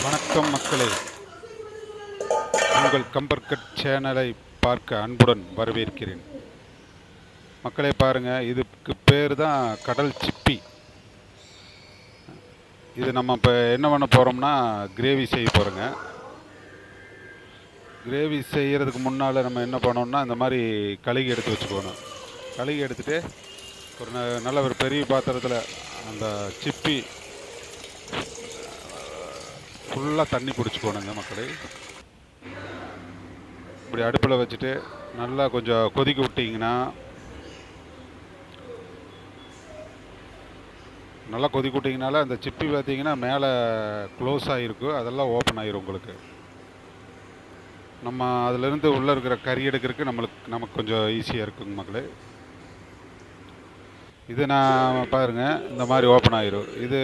வணக்கம் மக்களே, உங்கள் கம்பர்கட் சேனலை பார்க்க அன்புடன் வரவேற்கிறேன். மக்களே பாருங்கள், இதுக்கு பேர் தான் கடல் சிப்பி. இது நம்ம இப்போ என்ன பண்ண போகிறோம்னா கிரேவி செய்ய போகிறோங்க. கிரேவி செய்கிறதுக்கு முன்னால் நம்ம என்ன பண்ணோம்னா இந்த மாதிரி கழுகி எடுத்து வச்சுக்கணும். கழுகி எடுத்துகிட்டு ஒரு நல்ல ஒரு பெரிய பாத்திரத்தில் அந்த சிப்பி ஃபுல்லாக தண்ணி பிடிச்சிக்கணுங்க மக்களே. இப்படி அடுப்பில் வச்சுட்டு நல்லா கொஞ்சம் கொதிக்க விட்டிங்கன்னா, நல்லா கொதிக்க விட்டிங்கனால அந்த சிப்பி பார்த்திங்கன்னா மேலே க்ளோஸ் ஆகிருக்கும், அதெல்லாம் ஓப்பன் ஆகிரும் உங்களுக்கு. நம்ம அதிலிருந்து உள்ளே இருக்கிற கறி எடுக்கிறதுக்கு நமக்கு கொஞ்சம் ஈஸியாக இருக்குங்க மக்களே. இது நான் பாருங்கள், இந்த மாதிரி ஓப்பன் ஆகிரும். இது